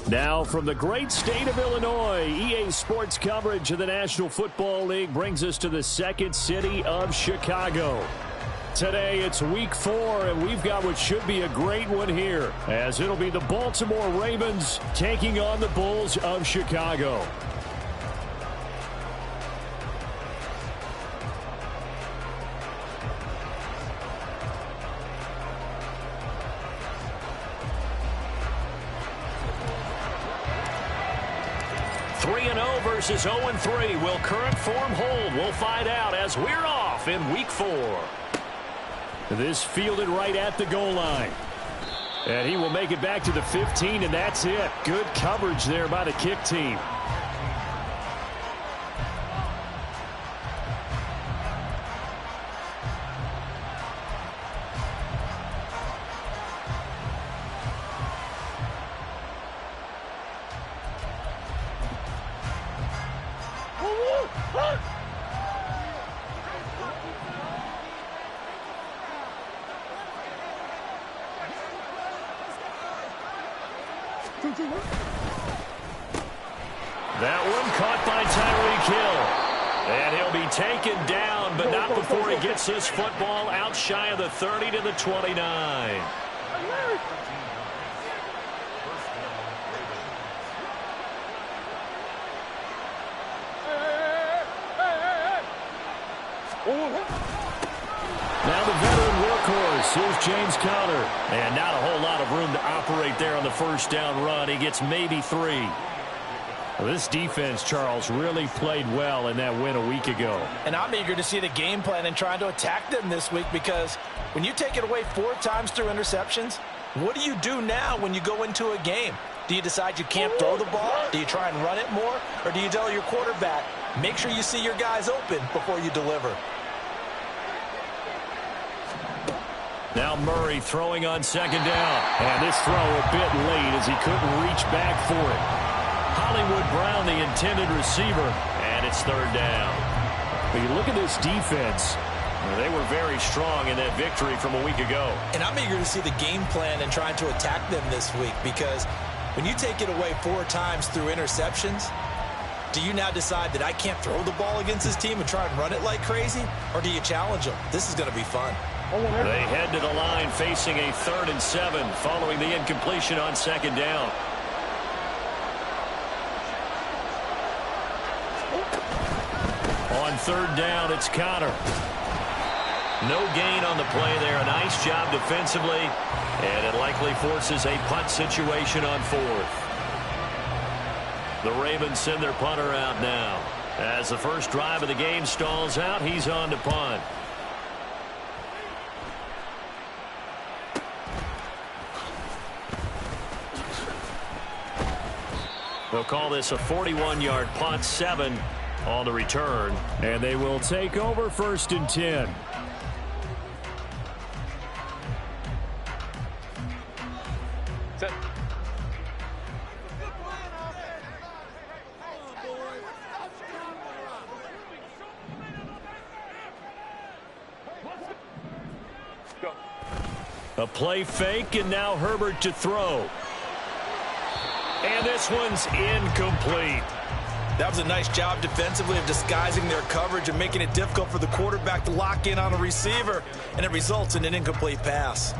Now from the great state of Illinois, EA Sports coverage of the National Football League brings us to the second city of Chicago. Today it's week 4, and we've got what should be a great one here, as it'll be the Baltimore Ravens taking on the Bulls of Chicago. Versus 0-3. Will current form hold? We'll find out as we're off in week 4. This fielded right at the goal line. And he will make it back to the 15, and that's it. Good coverage there by the kick team. That one caught by Tyreek Hill. And he'll be taken down, but not before he gets this football out shy of the 30 to the 29. Now the veteran workhorse, here's James Conner. And not a whole lot of room to operate there on the first down run. He gets maybe 3. Well, this defense, Charles, really played well in that win a week ago. And I'm eager to see the game plan and trying to attack them this week, because when you take it away 4 times through interceptions, what do you do now when you go into a game? Do you decide you can't throw the ball? Do you try and run it more? Or do you tell your quarterback, make sure you see your guys open before you deliver? Now Murray throwing on second down. And this throw a bit late as he couldn't reach back for it. Hollywood Brown, the intended receiver, and it's third down. But you look at this defense. They were very strong in that victory from a week ago. And I'm eager to see the game plan and trying to attack them this week, because when you take it away 4 times through interceptions, do you now decide that I can't throw the ball against this team and try and run it like crazy? Or do you challenge them? This is going to be fun. They head to the line facing a 3rd and 7 following the incompletion on second down. On third down, it's Conner. No gain on the play there. A nice job defensively, and it likely forces a punt situation on 4th. The Ravens send their punter out now. As the first drive of the game stalls out, he's on to punt. They'll call this a 41-yard punt, 7 on the return, and they will take over 1st and 10. Set. Go. A play fake, and now Herbert to throw. And this one's incomplete. That was a nice job defensively of disguising their coverage and making it difficult for the quarterback to lock in on a receiver, and it results in an incomplete pass.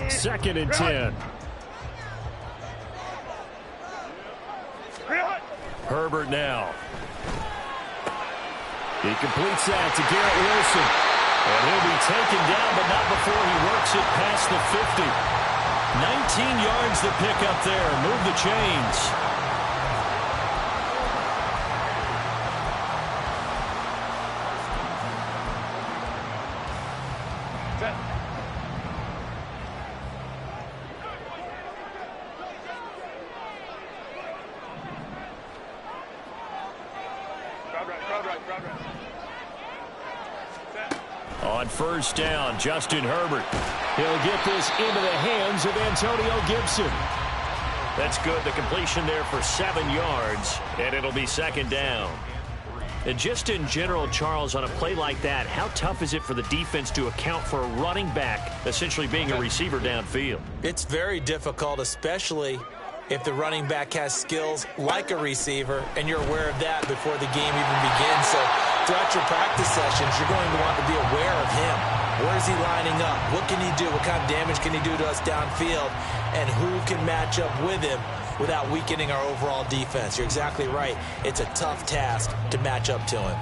Second and 10. Herbert now. He completes that to Garrett Wilson. And he'll be taken down, but not before he works it past the 50. 19 yards to pick up there. Move the chains. Set. Crowd right. On first down, Justin Herbert. He'll get this into the hands of Antonio Gibson. That's good. The completion there for 7 yards, and it'll be second down. And just in general, Charles, on a play like that, how tough is it for the defense to account for a running back essentially being a receiver downfield? It's very difficult, especially if the running back has skills like a receiver, and you're aware of that before the game even begins. So throughout your practice sessions, you're going to want to be aware of him. Where is he lining up? What can he do? What kind of damage can he do to us downfield? And who can match up with him without weakening our overall defense? You're exactly right. It's a tough task to match up to him.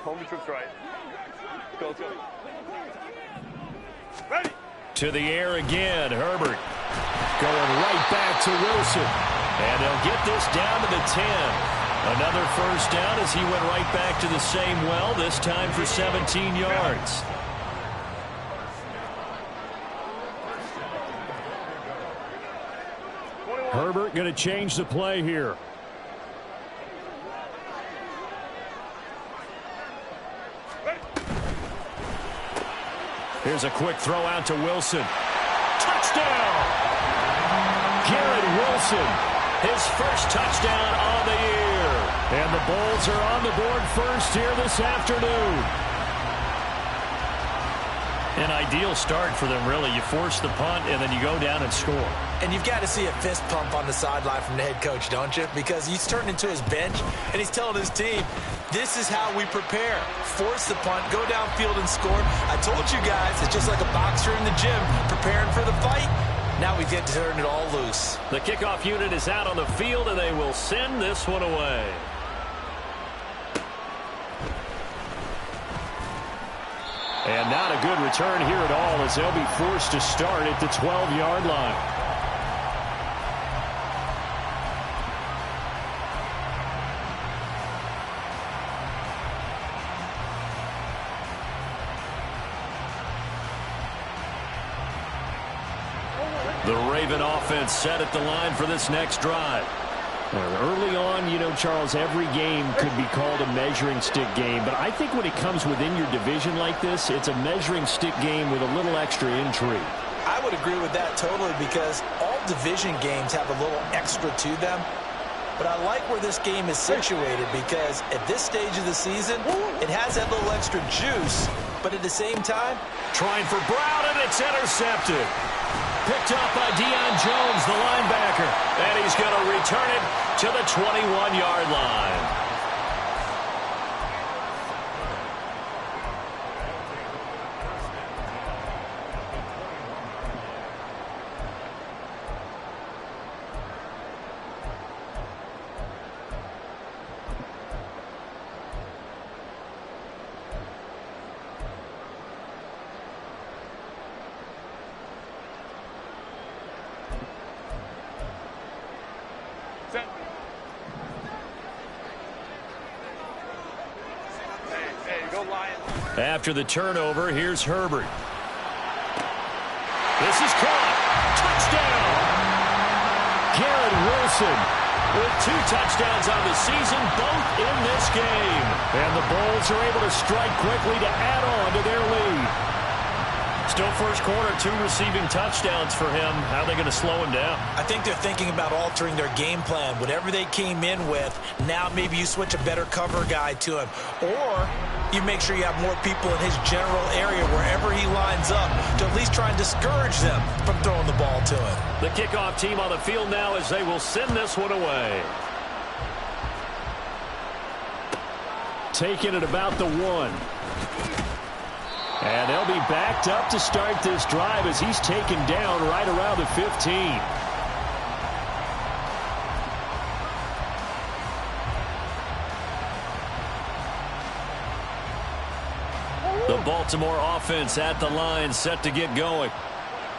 Hold the troops right. Go, go. Ready. To the air again, Herbert. Going right back to Wilson. And they'll get this down to the 10. Another first down as he went right back to the same well, this time for 17 yards. Herbert going to change the play here. Here's a quick throw out to Wilson. Touchdown! Garrett Wilson, his first touchdown on the year. And the Bulls are on the board first here this afternoon. An ideal start for them, really. You force the punt, and then you go down and score. And you've got to see a fist pump on the sideline from the head coach, don't you? Because he's turned into his bench, and he's telling his team, this is how we prepare. Force the punt, go downfield and score. I told you guys, it's just like a boxer in the gym preparing for the fight. Now we get to turn it all loose. The kickoff unit is out on the field, and they will send this one away. And not a good return here at all as they'll be forced to start at the 12-yard line. The Raven offense set at the line for this next drive. Early on, you know, Charles, every game could be called a measuring stick game. But I think when it comes within your division like this, it's a measuring stick game with a little extra intrigue. I would agree with that totally because all division games have a little extra to them. But I like where this game is situated because at this stage of the season, it has that little extra juice. But at the same time, trying for Brown, and it's intercepted. Picked up by Deion Jones, the linebacker. And he's going to return it to the 21-yard line. After the turnover, here's Herbert. This is caught. Touchdown! Garrett Wilson with 2 touchdowns on the season, both in this game. And the Bulls are able to strike quickly to add on to their lead. Still first quarter, 2 receiving touchdowns for him. How are they going to slow him down? I think they're thinking about altering their game plan. Whatever they came in with, now maybe you switch a better cover guy to him. Or you make sure you have more people in his general area wherever he lines up to at least try and discourage them from throwing the ball to him. The kickoff team on the field now as they will send this one away. Taking it about the 1. And they'll be backed up to start this drive as he's taken down right around the 15. The Baltimore offense at the line, set to get going.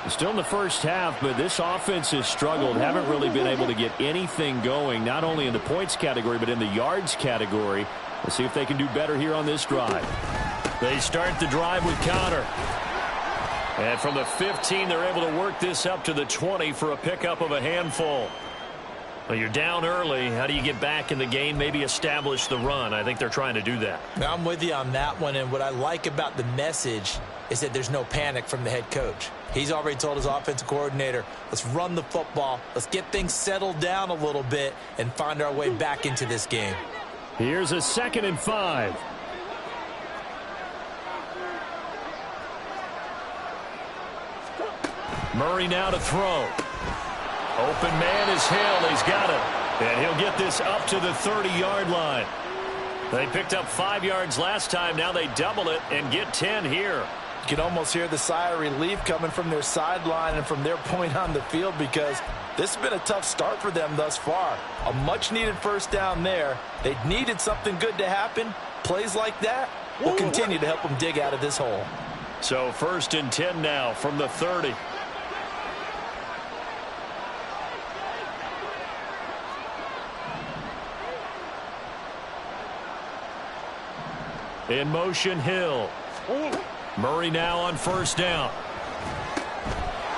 Still in the first half, but this offense has struggled. Haven't really been able to get anything going, not only in the points category, but in the yards category. We'll see if they can do better here on this drive. They start the drive with Conner. And from the 15, they're able to work this up to the 20 for a pickup of a handful. Well, you're down early. How do you get back in the game, maybe establish the run? I think they're trying to do that. Now, I'm with you on that one, and what I like about the message is that there's no panic from the head coach. He's already told his offensive coordinator, let's run the football, let's get things settled down a little bit and find our way back into this game. Here's a 2nd and 5. Murray now to throw. Open man is Hill. He's got it. And he'll get this up to the 30-yard line. They picked up 5 yards last time. Now they double it and get 10 here. You can almost hear the sigh of relief coming from their sideline and from their point on the field because this has been a tough start for them thus far. A much-needed first down there. They needed something good to happen. Plays like that will continue to help them dig out of this hole. So 1st and 10 now from the 30. In motion, Hill. Murray now on 1st down.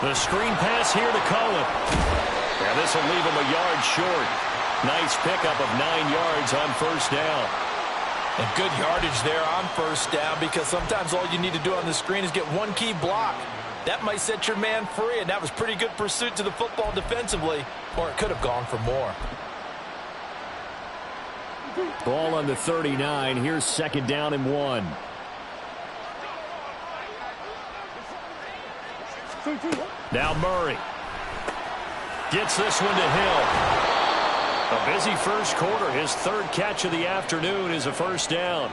The screen pass here to Cohen. And this will leave him a yard short. Nice pickup of 9 yards on 1st down. And good yardage there on 1st down because sometimes all you need to do on the screen is get one key block. That might set your man free, and that was pretty good pursuit to the football defensively, or it could have gone for more. Ball on the 39. Here's 2nd down and 1. Now Murray gets this one to Hill. A busy first quarter. His 3rd catch of the afternoon is a 1st down.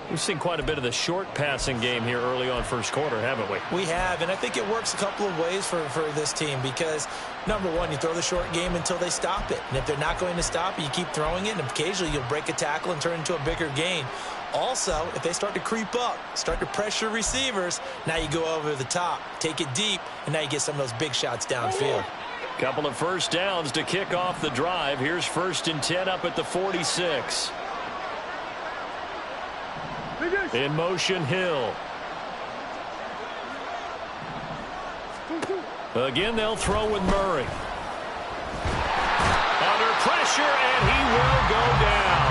We've seen quite a bit of the short passing game here early on 1st quarter, haven't we? We have, and I think it works a couple of ways for this team because, number one, you throw the short game until they stop it. And if they're not going to stop it, you keep throwing it, and occasionally you'll break a tackle and turn it into a bigger gain. Also, if they start to creep up, start to pressure receivers, now you go over the top, take it deep, and now you get some of those big shots downfield. Couple of 1st downs to kick off the drive. Here's 1st and 10 up at the 46. In motion, Hill. Again, they'll throw with Murray. Under pressure, and he will go down.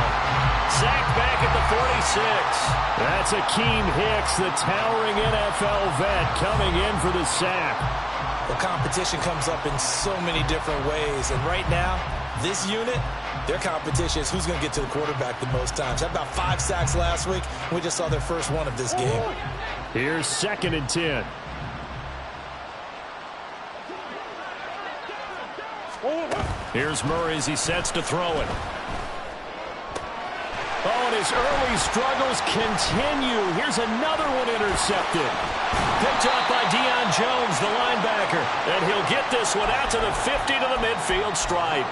Sacked back at the 46. That's Akeem Hicks, the towering NFL vet, coming in for the sack. The competition comes up in so many different ways, and right now, this unit, their competition is who's going to get to the quarterback the most times. Had about 5 sacks last week. We just saw their first one of this game. Here's 2nd and 10. Here's Murray as he sets to throw it. Oh, and his early struggles continue. Here's another one intercepted. Picked up by Deion Jones, the linebacker. And he'll get this one out to the 50 to the midfield stripe.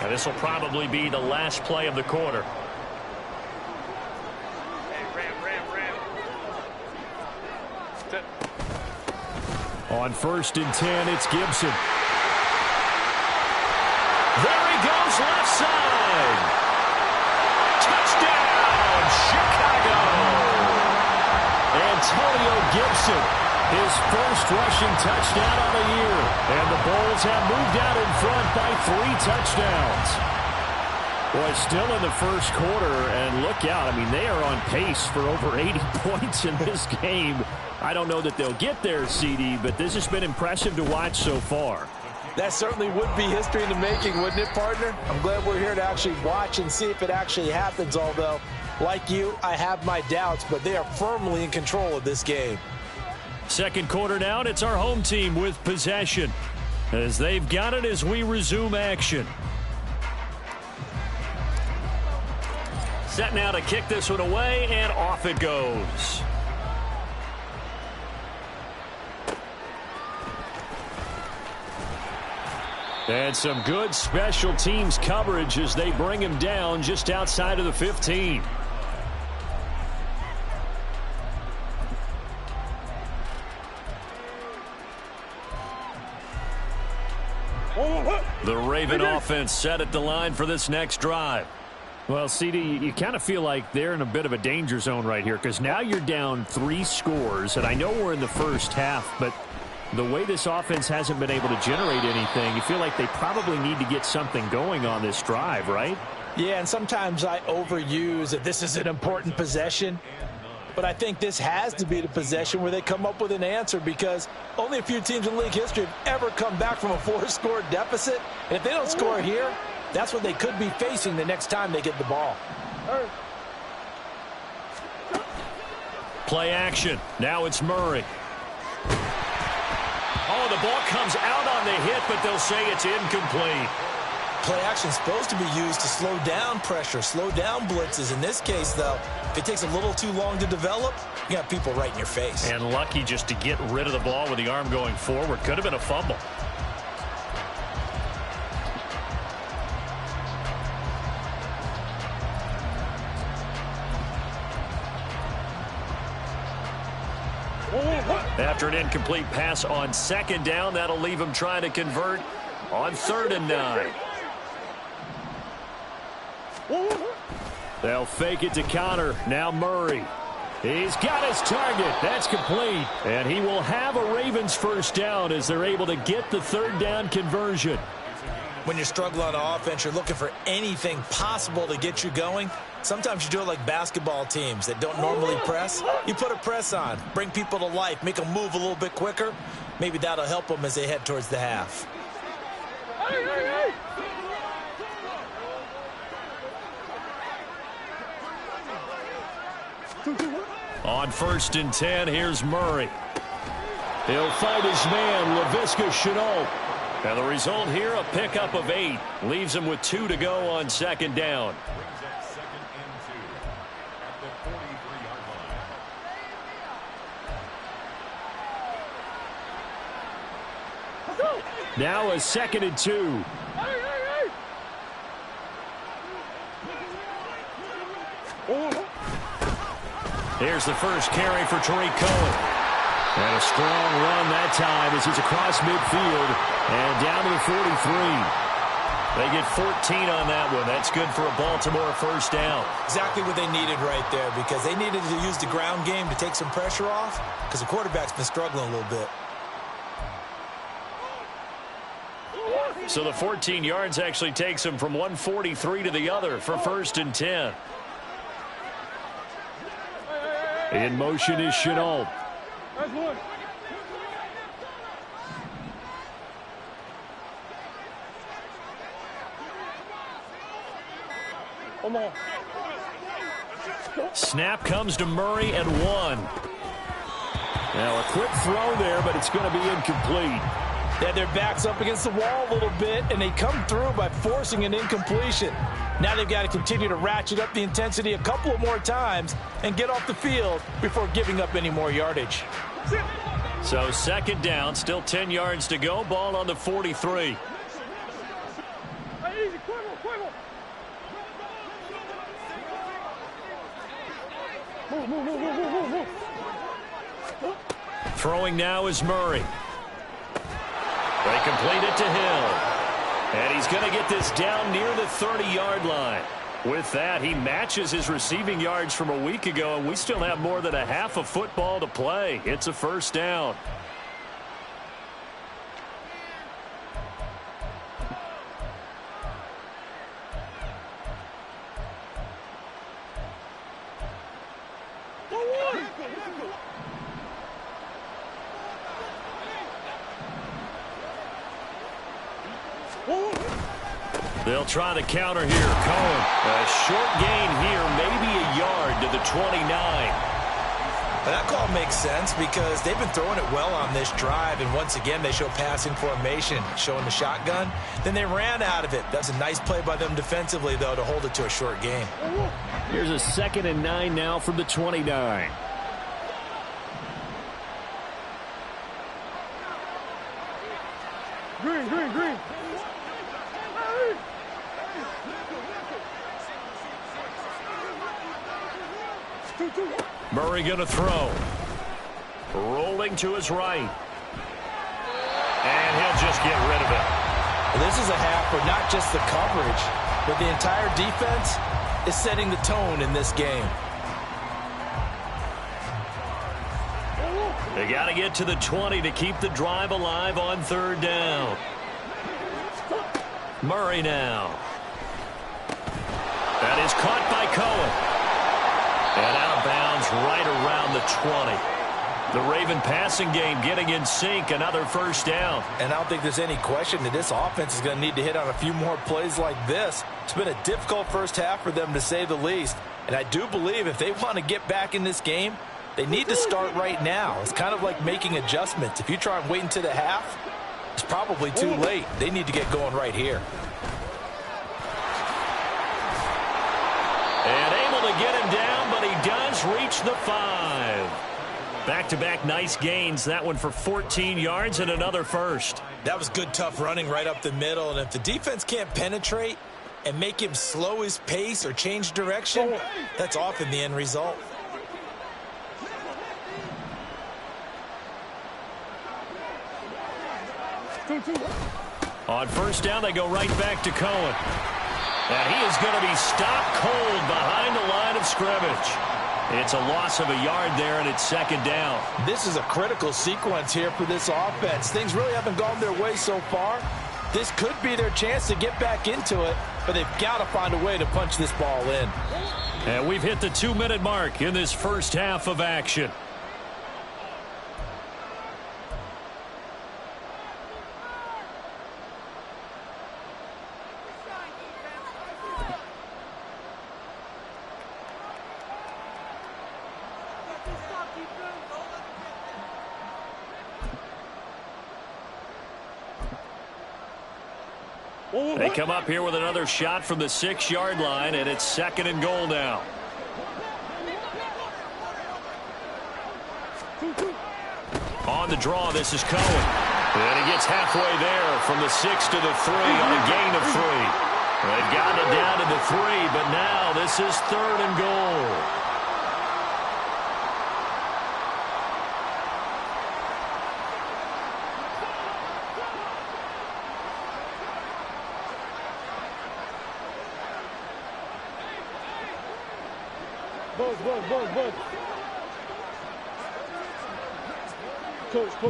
And this will probably be the last play of the quarter. On 1st and 10, it's Gibson. There he goes, left side. Touchdown, Chicago. Antonio Gibson, his first rushing touchdown on the year. And the Bulls have moved out in front by 3 touchdowns. Boy, still in the first quarter, and look out. I mean, they are on pace for over 80 points in this game. I don't know that they'll get there, CD, but this has been impressive to watch so far. That certainly would be history in the making, wouldn't it, partner? I'm glad we're here to actually watch and see if it actually happens, although, like you, I have my doubts, but they are firmly in control of this game. Second quarter now, and it's our home team with possession, as they've got it as we resume action. Set now to kick this one away, and off it goes. And some good special teams coverage as they bring him down just outside of the 15. The Raven offense set at the line for this next drive. Well, CD, you kind of feel like they're in a bit of a danger zone right here because now you're down 3 scores, and I know we're in the first half, but the way this offense hasn't been able to generate anything, you feel like they probably need to get something going on this drive, right? Yeah, and sometimes I overuse that this is an important possession. But I think this has to be the possession where they come up with an answer, because only a few teams in league history have ever come back from a 4-score deficit. And if they don't score here, that's what they could be facing the next time they get the ball. Play action. Now it's Murray. Oh, the ball comes out on the hit, but they'll say it's incomplete. Play action is supposed to be used to slow down pressure, slow down blitzes. In this case, though, if it takes a little too long to develop, you got people right in your face. And lucky just to get rid of the ball with the arm going forward. Could have been a fumble. After an incomplete pass on second down, that'll leave him trying to convert on 3rd and 9. They'll fake it to Connor. Now Murray. He's got his target. That's complete. And he will have a Ravens first down as they're able to get the 3rd down conversion. When you're struggling on offense, you're looking for anything possible to get you going. Sometimes you do it like basketball teams that don't normally press. You put a press on, bring people to life, make them move a little bit quicker. Maybe that'll help them as they head towards the half. On 1st and 10, here's Murray. He'll find his man, Laviska Shenault. And the result here, a pickup of 8. Leaves him with 2 to go on 2nd down. Now a 2nd and 2. Here's the first carry for Tariq Cohen. And a strong run that time as he's across midfield and down to the 43. They get 14 on that one. That's good for a Baltimore first down. Exactly what they needed right there, because they needed to use the ground game to take some pressure off, because the quarterback's been struggling a little bit. So the 14 yards actually takes him from 143 to the other for 1st and 10. In motion is Shenault. Snap comes to Murray at 1. Now a quick throw there, but it's going to be incomplete. They had their backs up against the wall a little bit, and they come through by forcing an incompletion. Now they've got to continue to ratchet up the intensity a couple of more times and get off the field before giving up any more yardage. So 2nd down, still 10 yards to go. Ball on the 43. Throwing now is Murray. They complete it to Hill. And he's going to get this down near the 30-yard line. With that, he matches his receiving yards from a week ago, and we still have more than a half of football to play. It's a first down. They'll try the counter here. Cohen, a short gain here, maybe a yard to the 29. That call makes sense because they've been throwing it well on this drive, and once again they show passing formation, showing the shotgun. Then they ran out of it. That's a nice play by them defensively, though, to hold it to a short gain. Here's a 2nd and 9 now from the 29. Green. Murray going to throw. Rolling to his right. And he'll just get rid of it. Well, this is a half where not just the coverage, but the entire defense is setting the tone in this game. They got to get to the 20 to keep the drive alive on third down. Murray now. That is caught by Cohen. And out of bounds right around the 20. The Raven passing game getting in sync, another first down. And I don't think there's any question that this offense is going to need to hit on a few more plays like this. It's been a difficult first half for them, to say the least. And I do believe if they want to get back in this game, they need to start right now. It's kind of like making adjustments. If you try and wait until the half, it's probably too late. They need to get going right here. And able to get him down, but he does reach the 5. Back-to-back nice gains. That one for 14 yards and another first. That was good, tough running right up the middle. And if the defense can't penetrate and make him slow his pace or change direction, that's often the end result. On first down, they go right back to Cohen. And he is going to be stopped cold behind the line of scrimmage. It's a loss of a yard there, and it's second down. This is a critical sequence here for this offense. Things really haven't gone their way so far. This could be their chance to get back into it, but they've got to find a way to punch this ball in. And we've hit the 2-minute mark in this first half of action. They come up here with another shot from the 6-yard line, and it's second and goal now. On the draw, this is Cohen. And he gets halfway there from the 6 to the 3 on a gain of 3. They've gotten it down to the 3, but now this is third and goal.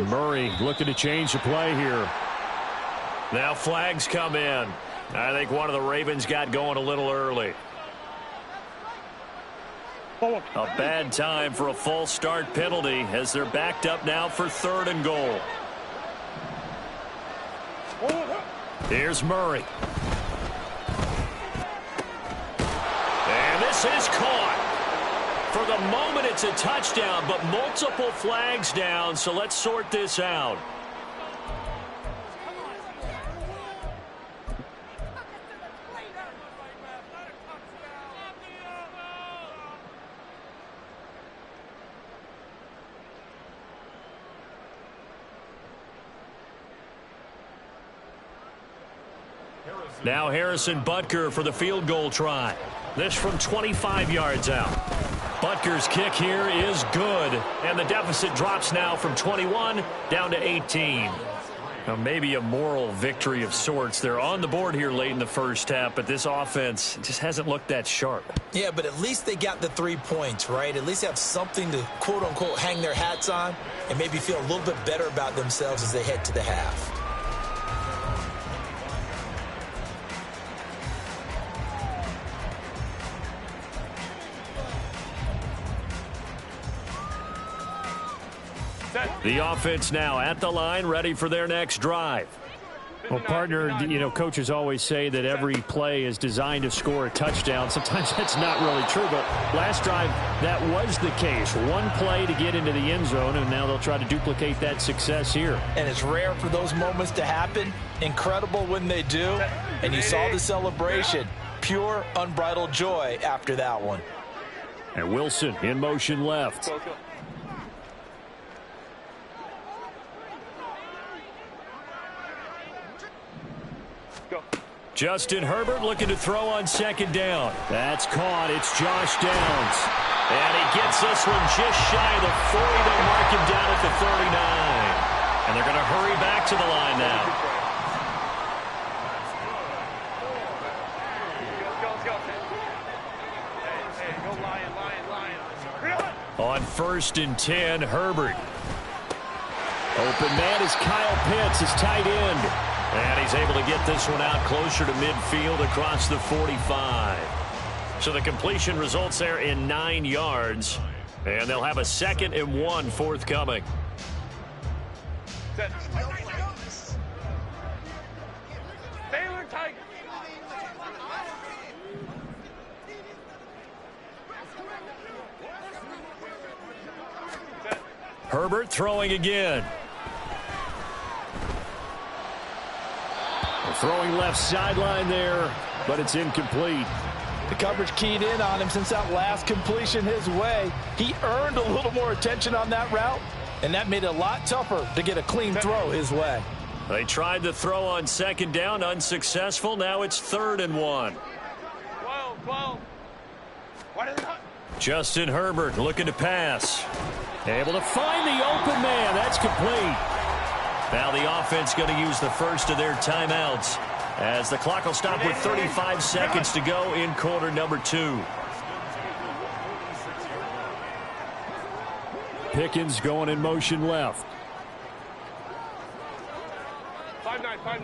Murray looking to change the play here. Now flags come in. I think one of the Ravens got going a little early. A bad time for a false start penalty as they're backed up now for third and goal. Here's Murray. And this is caught. For the moment, it's a touchdown, but multiple flags down, so let's sort this out. Now Harrison Butker for the field goal try. This from 25 yards out. Butker's kick here is good, and the deficit drops now from 21 down to 18. Now maybe a moral victory of sorts. They're on the board here late in the first half, but this offense just hasn't looked that sharp. Yeah, but at least they got the 3 points, right? At least have something to, quote-unquote, hang their hats on and maybe feel a little bit better about themselves as they head to the half. The offense now at the line, ready for their next drive. Well, partner, you know, coaches always say that every play is designed to score a touchdown. Sometimes that's not really true, but last drive, that was the case. One play to get into the end zone, and now they'll try to duplicate that success here. And it's rare for those moments to happen. Incredible when they do. And you saw the celebration. Pure, unbridled joy after that one. And Wilson in motion left. Justin Herbert looking to throw on second down. That's caught. It's Josh Downs. And he gets this one just shy of the 40. They'll mark him down at the 39. And they're going to hurry back to the line now. On 1st and 10, Herbert. Open man is Kyle Pitts, his tight end. And he's able to get this one out closer to midfield across the 45. So the completion results there in 9 yards. And they'll have a 2nd and 1 forthcoming. Baylor Tigers. Herbert throwing again. Throwing left sideline there, but it's incomplete. The coverage keyed in on him since that last completion his way. He earned a little more attention on that route, and that made it a lot tougher to get a clean throw his way. They tried the throw on 2nd down, unsuccessful. Now it's 3rd and 1. 12. Justin Herbert looking to pass. Able to find the open man. That's complete. Now the offense going to use the first of their timeouts as the clock will stop with 35 seconds to go in quarter number 2. Pickens going in motion left. 5-9.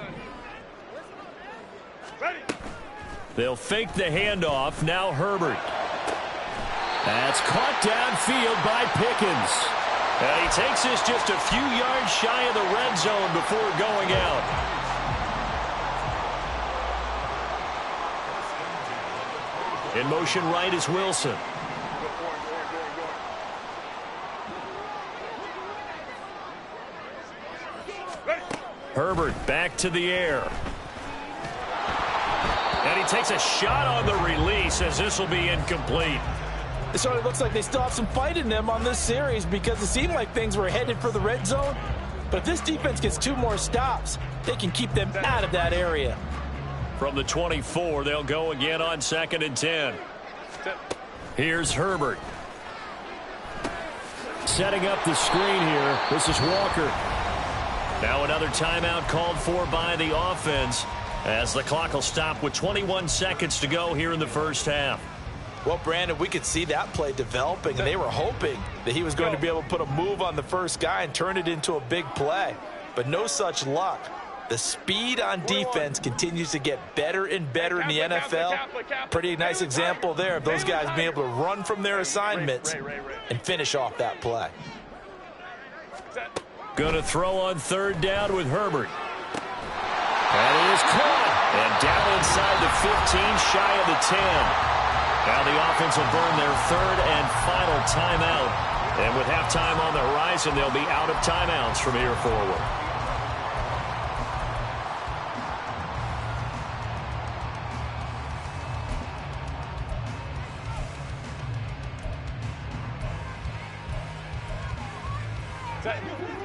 Ready. They'll fake the handoff. Now Herbert. That's caught downfield by Pickens. And he takes this just a few yards shy of the red zone before going out. In motion right is Wilson. Herbert back to the air. And he takes a shot on the release as this will be incomplete. It sort of looks like they still have some fight in them on this series because it seemed like things were headed for the red zone. But if this defense gets 2 more stops, they can keep them out of that area. From the 24, they'll go again on 2nd and 10. Here's Herbert. Setting up the screen here. This is Walker. Now another timeout called for by the offense as the clock will stop with 21 seconds to go here in the first half. Well, Brandon, we could see that play developing, and they were hoping that he was going to be able to put a move on the first guy and turn it into a big play. But no such luck. The speed on defense continues to get better and better in the NFL. Pretty nice example there of those guys being able to run from their assignments and finish off that play. Going to throw on 3rd down with Herbert. And it is caught. And down inside the 15, shy of the 10. Now the offense will burn their 3rd and final timeout. And with halftime on the horizon, they'll be out of timeouts from here forward.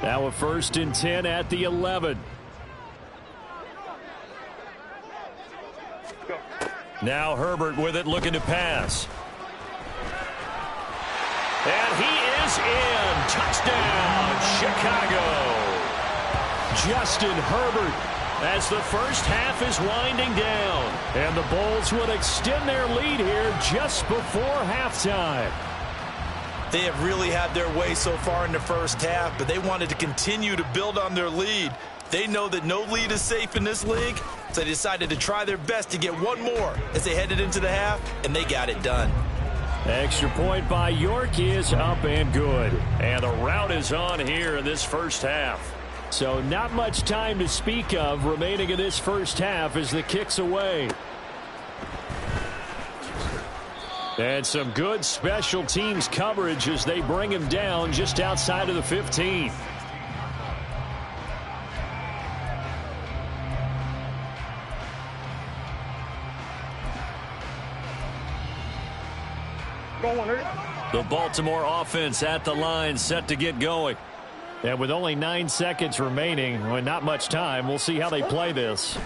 Now a 1st and 10 at the 11. Now Herbert with it, looking to pass. And he is in. Touchdown, Chicago. Justin Herbert as the first half is winding down. And the Bulls would extend their lead here just before halftime. They have really had their way so far in the first half, but they wanted to continue to build on their lead. They know that no lead is safe in this league, so they decided to try their best to get one more as they headed into the half, and they got it done. Extra point by York is up and good. And the route is on here in this first half. So not much time to speak of remaining in this first half as the kick's away. And some good special teams coverage as they bring him down just outside of the 15. The Baltimore offense at the line set to get going. And with only 9 seconds remaining, well, not much time, we'll see how they play this.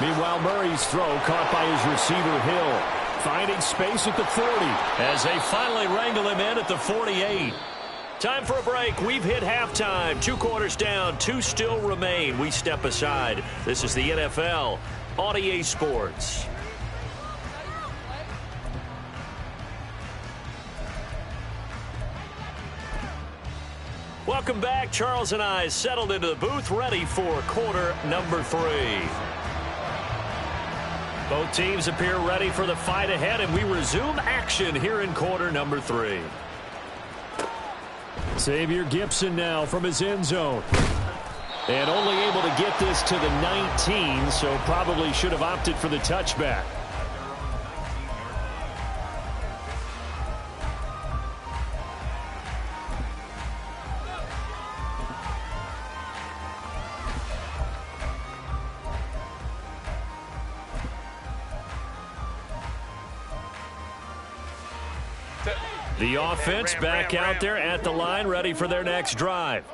Meanwhile, Murray's throw caught by his receiver, Hill. Finding space at the 40 as they finally wrangle him in at the 48. Time for a break. We've hit halftime. 2 quarters down, 2 still remain. We step aside. This is the NFL on EA Sports. Welcome back. Charles and I settled into the booth, ready for quarter number 3. Both teams appear ready for the fight ahead, and we resume action here in quarter number 3. Xavier Gipson now from his end zone. And only able to get this to the 19, so probably should have opted for the touchback. The offense back out there at the line, ready for their next drive.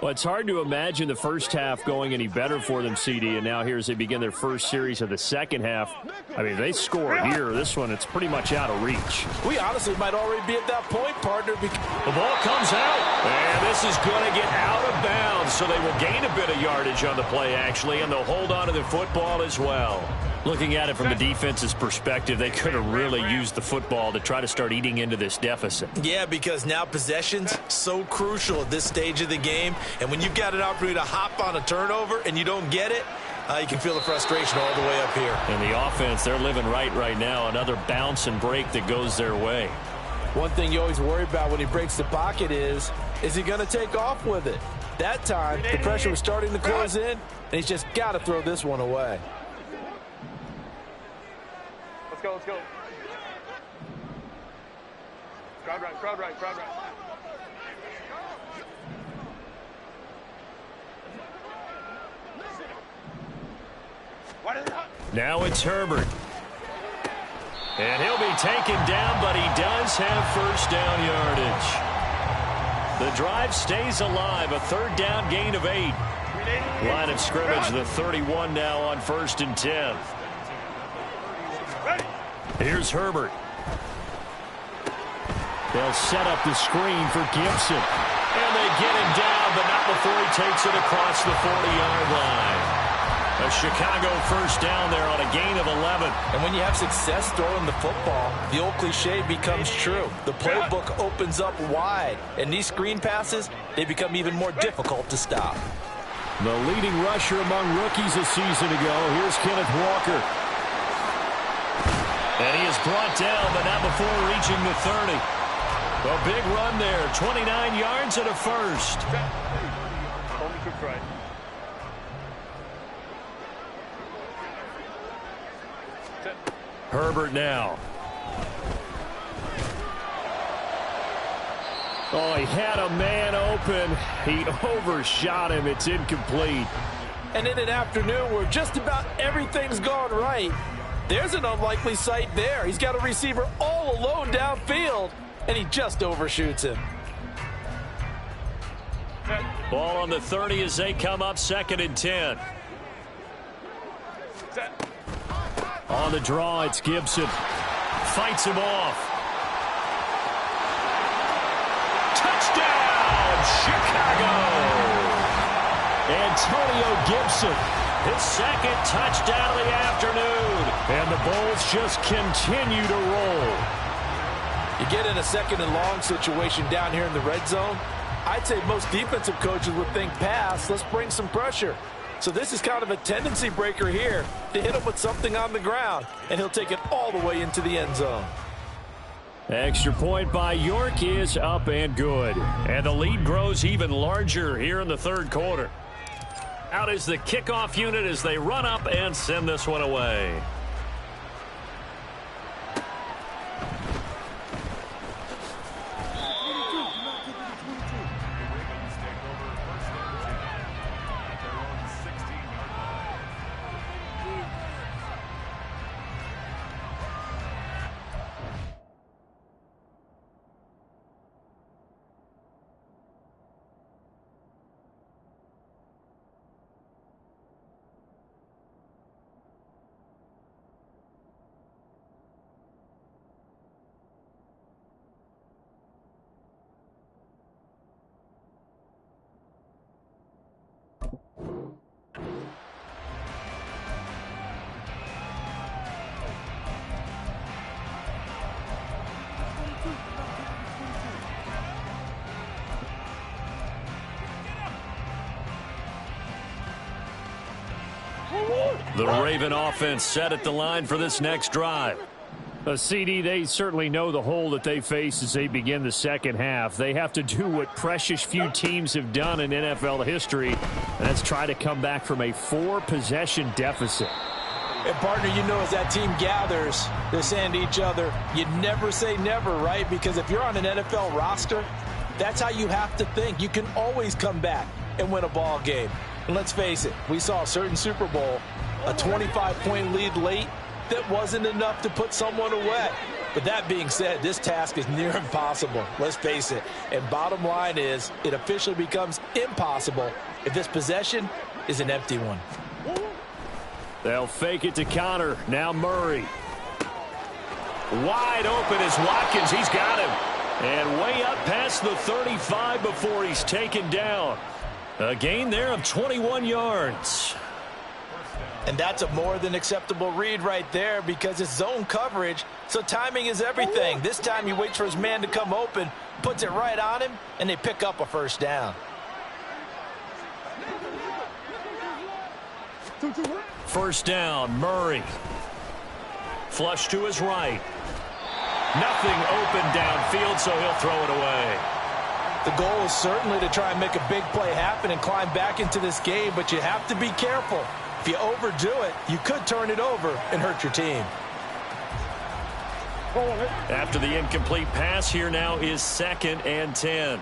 Well, it's hard to imagine the first half going any better for them, CD, and now here as they begin their first series of the second half. I mean, they score here. This one, it's pretty much out of reach. We honestly might already be at that point, partner. The ball comes out, and this is going to get out of bounds, so they will gain a bit of yardage on the play, actually, and they'll hold on to the football as well. Looking at it from the defense's perspective, they could have really used the football to try to start eating into this deficit. Yeah, because now possession's so crucial at this stage of the game. And when you've got an opportunity to hop on a turnover and you don't get it, you can feel the frustration all the way up here. And the offense, they're living right now. Another bounce and break that goes their way. One thing you always worry about when he breaks the pocket is he going to take off with it? That time, the pressure was starting to close in, and he's just got to throw this one away. Let's go. Crowd right. Now it's Herbert. And he'll be taken down, but he does have first down yardage. The drive stays alive, a third down gain of 8. Line of scrimmage, the 31 now on 1st and 10. Here's Herbert. They'll set up the screen for Gipson. And they get him down, but not before he takes it across the 40-yard line. A Chicago first down there on a gain of 11. And when you have success throwing the football, the old cliche becomes true. The playbook opens up wide. And these screen passes, they become even more difficult to stop. The leading rusher among rookies a season ago. Here's Kenneth Walker. And he is brought down, but not before reaching the 30. A big run there, 29 yards and a first. Only took right. Herbert now. Oh, he had a man open. He overshot him. It's incomplete. And in an afternoon where just about everything's gone right, there's an unlikely sight there. He's got a receiver all alone downfield, and he just overshoots him. Ball on the 30 as they come up 2nd and 10. On the draw, it's Gipson. Fights him off. Touchdown, Chicago! Antonio Gipson, his 2nd touchdown of the afternoon. And the Bulls just continue to roll. You get in a 2nd and long situation down here in the red zone, I'd say most defensive coaches would think pass, let's bring some pressure. So this is kind of a tendency breaker here to hit him with something on the ground, and he'll take it all the way into the end zone. Extra point by York is up and good. And the lead grows even larger here in the 3rd quarter. Out is the kickoff unit as they run up and send this one away. The Raven offense set at the line for this next drive. CD, they certainly know the hole that they face as they begin the second half. They have to do what precious few teams have done in NFL history, and that's try to come back from a 4-possession deficit. And, partner, you know as that team gathers, they're saying to each other, you never say never, right? Because if you're on an NFL roster, that's how you have to think. You can always come back and win a ball game. And let's face it, we saw a certain Super Bowl, a 25-point lead late, that wasn't enough to put someone away. But that being said, this task is near impossible. Let's face it. And bottom line is, it officially becomes impossible if this possession is an empty one. They'll fake it to Connor. Now Murray. Wide open is Watkins. He's got him. And way up past the 35 before he's taken down. A gain there of 21 yards. And that's a more than acceptable read right there because it's zone coverage, so timing is everything. This time he waits for his man to come open, puts it right on him, and they pick up a first down. First down, Murray. Flush to his right. Nothing open downfield, so he'll throw it away. The goal is certainly to try and make a big play happen and climb back into this game, but you have to be careful. If you overdo it, you could turn it over and hurt your team. After the incomplete pass, here now is 2nd and 10.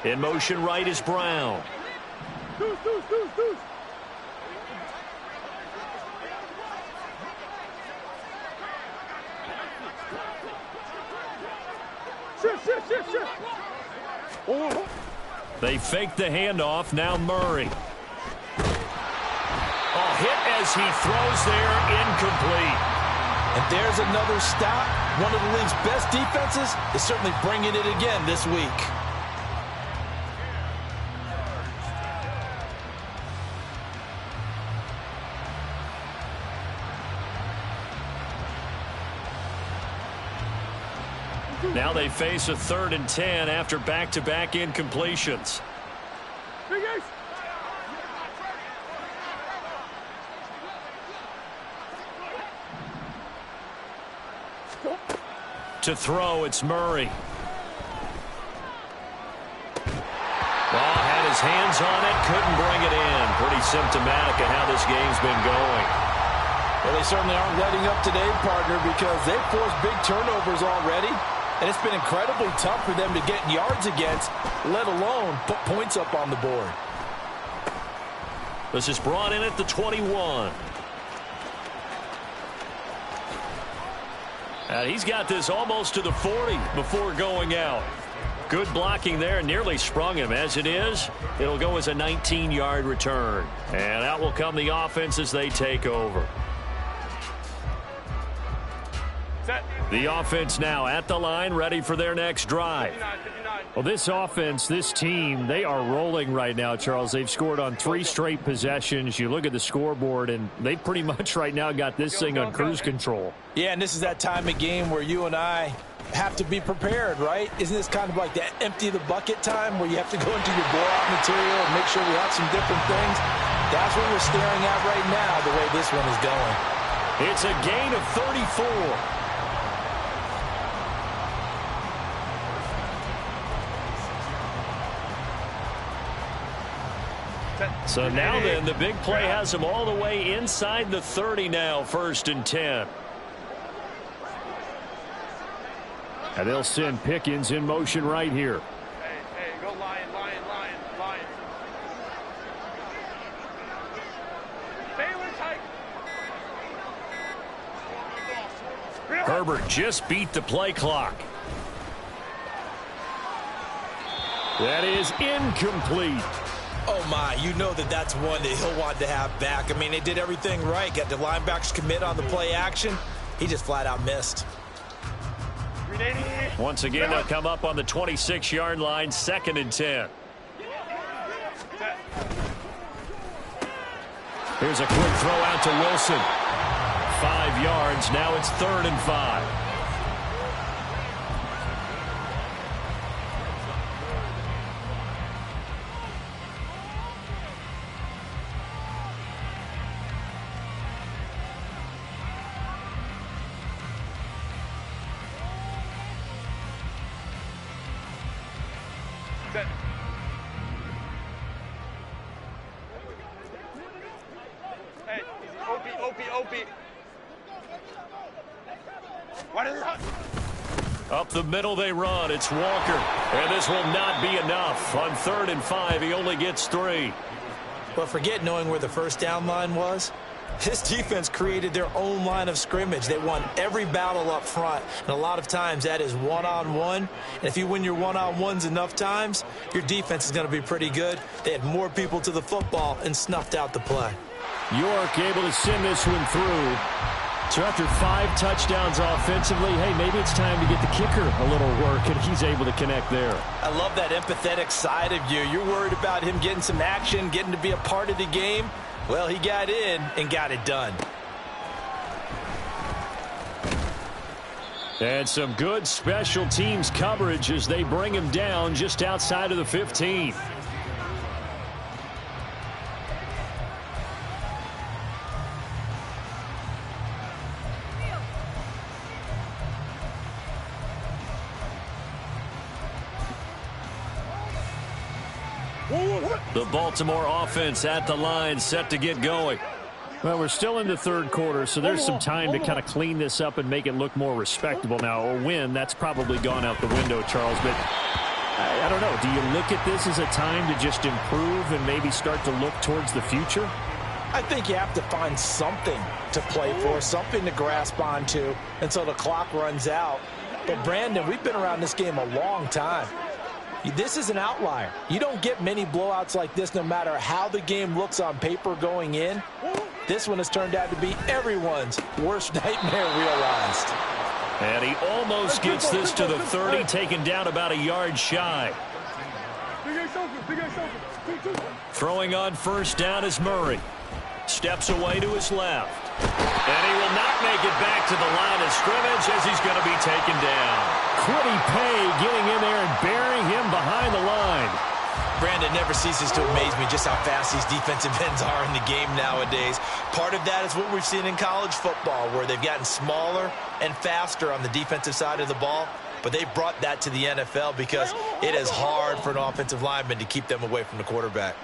In motion right is Brown. They fake the handoff. Now Murray. Hit as he throws there, incomplete. And there's another stop. One of the league's best defenses is certainly bringing it again this week. Now they face a 3rd and 10 after back-to-back incompletions. To throw, it's Murray. Had his hands on it, couldn't bring it in. Pretty symptomatic of how this game's been going. Well, they certainly aren't letting up today, partner, because they've forced big turnovers already, and it's been incredibly tough for them to get yards against, let alone put points up on the board. This is brought in at the 21. He's got this almost to the 40 before going out. Good blocking there, nearly sprung him. As it is, it'll go as a 19-yard return. And out will come the offense as they take over. The offense now at the line, ready for their next drive. Well, this offense, this team, they are rolling right now, Charles. They've scored on 3 straight possessions. You look at the scoreboard, and they pretty much right now got this thing on cruise control. Yeah, and this is that time of game where you and I have to be prepared, right? Isn't this kind of like that empty the bucket time where you have to go into your blowout material and make sure we have some different things? That's what we're staring at right now, the way this one is going. It's a gain of 34. So now then, the big play has him all the way inside the 30 now, 1st and 10. And they'll send Pickens in motion right here. Hey, go Lion. Herbert just beat the play clock. That is incomplete. Oh, my, you know that's one that he'll want to have back. I mean, they did everything right. Got the linebackers commit on the play action. He just flat out missed. Once again, they'll come up on the 26-yard line, 2nd and 10. Here's a quick throw out to Wilson. 5 yards. Now it's 3rd and 5. Set. Hey, OP. What is that? Up the middle they run. It's Walker. And this will not be enough. On 3rd and 5, he only gets 3. But forget knowing where the first down line was. This defense created their own line of scrimmage. They won every battle up front, and a lot of times that is one-on-one. And if you win your one-on-ones enough times, your defense is going to be pretty good. They had more people to the football and snuffed out the play. York able to send this one through. So after 5 touchdowns offensively, hey, maybe it's time to get the kicker a little work, and he's able to connect there. I love that empathetic side of you. You're worried about him getting some action, getting to be a part of the game. Well, he got in and got it done. And some good special teams coverage as they bring him down just outside of the 15. The Baltimore offense at the line, set to get going. Well, we're still in the 3rd quarter, so there's some time to kind of clean this up and make it look more respectable. Now, a win, that's probably gone out the window, Charles, but I don't know. Do you look at this as a time to just improve and maybe start to look towards the future? I think you have to find something to play for, something to grasp onto until the clock runs out. But, Brandon, we've been around this game a long time. This is an outlier. You don't get many blowouts like this no matter how the game looks on paper going in. This one has turned out to be everyone's worst nightmare realized. And he almost gets this to the 30, taken down about a yard shy. Throwing on 1st down is Murray. Steps away to his left. And he will not make it back to the line of scrimmage as he's going to be taken down. Quiddy Pay getting in there and burying him behind the line. Brandon, never ceases to amaze me just how fast these defensive ends are in the game nowadays. Part of that is what we've seen in college football, where they've gotten smaller and faster on the defensive side of the ball. But they brought that to the NFL because it is hard for an offensive lineman to keep them away from the quarterback.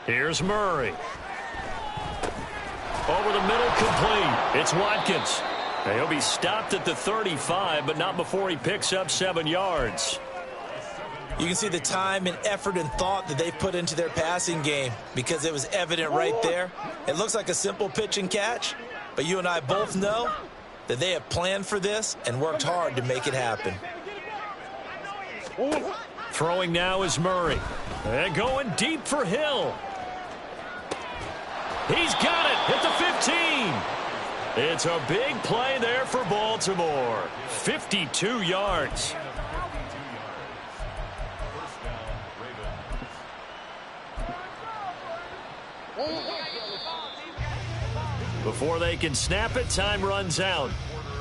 Here's Murray. Over the middle, complete. It's Watkins. He'll be stopped at the 35, but not before he picks up 7 yards. You can see the time and effort and thought that they put into their passing game because it was evident right there. It looks like a simple pitch and catch, but you and I both know that they have planned for this and worked hard to make it happen. Throwing now is Murray. And going deep for Hill. He's got it at the 15. It's a big play there for Baltimore. 52 yards. Before they can snap it, time runs out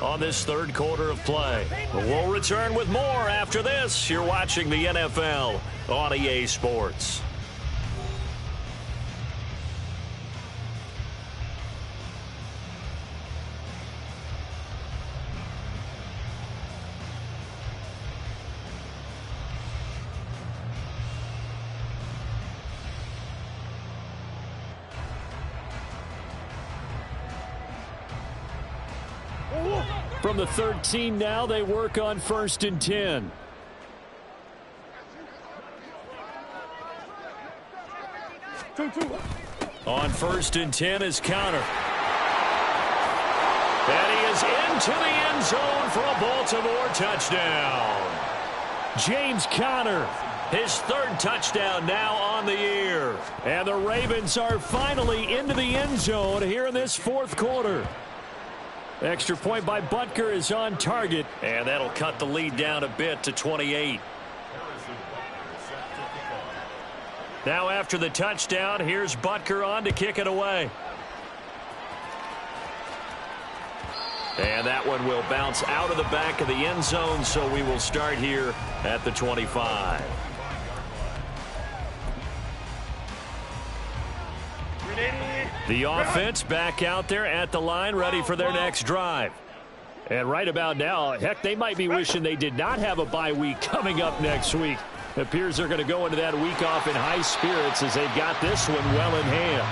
on this 3rd quarter of play. But we'll return with more after this. You're watching the NFL on EA Sports. From the 13 now, they work on 1st and 10. On 1st and 10 is Conner. And he is into the end zone for a Baltimore touchdown. James Conner, his 3rd touchdown now on the year. And the Ravens are finally into the end zone here in this 4th quarter. Extra point by Butker is on target, and that'll cut the lead down a bit to 28. Now after the touchdown, here's Butker on to kick it away. And that one will bounce out of the back of the end zone, so we will start here at the 25. The offense back out there at the line, ready for their next drive. And right about now, heck, they might be wishing they did not have a bye week coming up next week. It appears they're going to go into that week off in high spirits as they've got this one well in hand.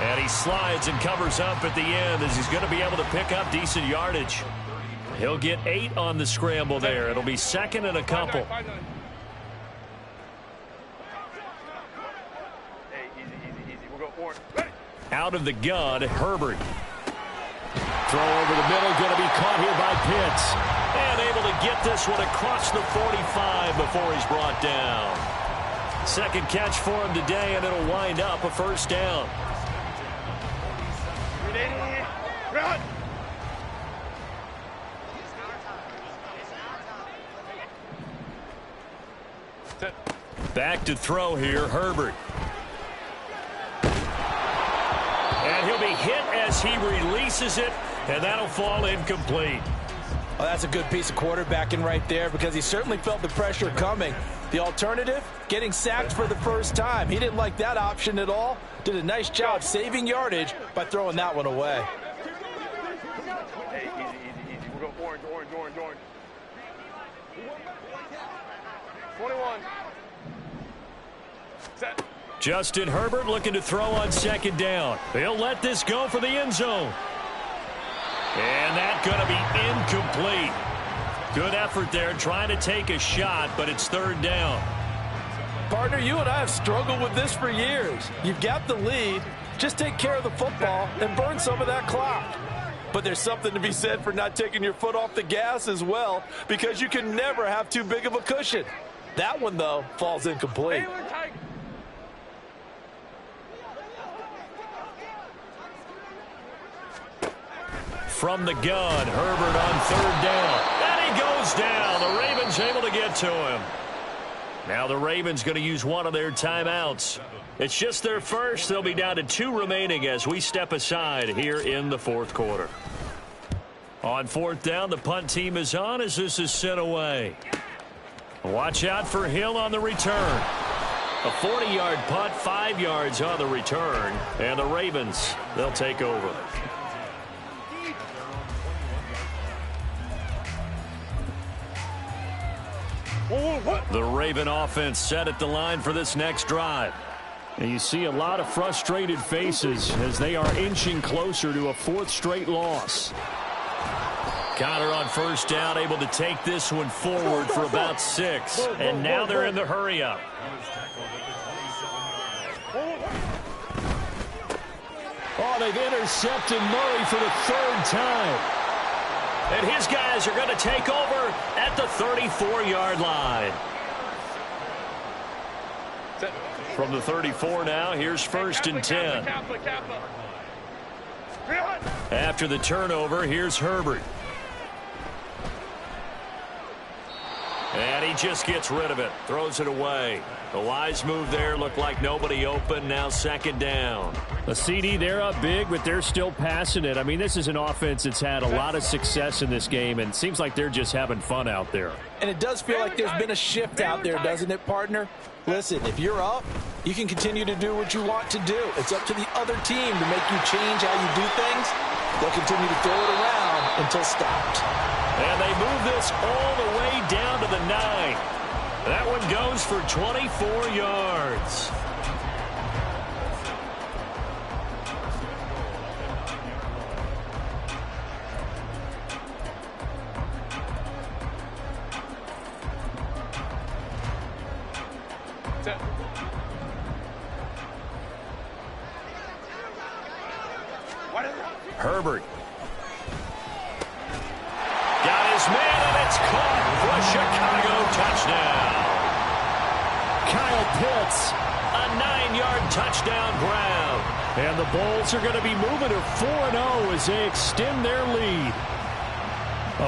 And he slides and covers up at the end as he's going to be able to pick up decent yardage. He'll get 8 on the scramble there. It'll be second and a couple. Hey, easy. We'll go orange. Ready. Out of the gun, Herbert. Throw over the middle, going to be caught here by Pitts. And able to get this one across the 45 before he's brought down. Second catch for him today, and it'll wind up a first down. Run. Back to throw here, Herbert. And he'll be hit as he releases it, and that'll fall incomplete. Well, that's a good piece of quarterbacking right there because he certainly felt the pressure coming. The alternative, getting sacked for the first time. He didn't like that option at all. Did a nice job saving yardage by throwing that one away. Hey, easy. We'll go orange. 21. Set. Justin Herbert looking to throw on second down. He'll let this go for the end zone. And that's going to be incomplete. Good effort there trying to take a shot, but it's third down. Partner, you and I have struggled with this for years. You've got the lead. Just take care of the football and burn some of that clock. But there's something to be said for not taking your foot off the gas as well, because you can never have too big of a cushion. That one, though, falls incomplete. From the gun, Herbert on third down. And he goes down. The Ravens able to get to him. Now the Ravens going to use one of their timeouts. It's just their first. They'll be down to 2 remaining as we step aside here in the fourth quarter. On fourth down, the punt team is on as this is sent away. Watch out for Hill on the return. A 40-yard punt, 5 yards on the return. And the Ravens, they'll take over. The Raven offense set at the line for this next drive. And you see a lot of frustrated faces as they are inching closer to a 4th straight loss. Connor on first down, able to take this one forward for about 6. And now they're in the hurry-up. Oh, they've intercepted Murray for the 3rd time. And his guys are going to take over at the 34-yard line. From the 34 now, here's first and 10. After the turnover, here's Herbert. And he just gets rid of it, throws it away. A wise move there, looked like nobody open, now second down. The CD, they're up big, but they're still passing it. I mean, this is an offense that's had a lot of success in this game, and it seems like they're just having fun out there. And it does feel like there's been a shift out there, doesn't it, partner? Listen, if you're up, you can continue to do what you want to do. It's up to the other team to make you change how you do things. They'll continue to throw it around until stopped. And they move this all the way down to the 9. That one goes for 24 yards. Herbert. Got his man, and it's caught for a Chicago touchdown. Kyle Pitts, a 9-yard touchdown grab. And the Bulls are going to be moving to 4-0 as they extend their lead.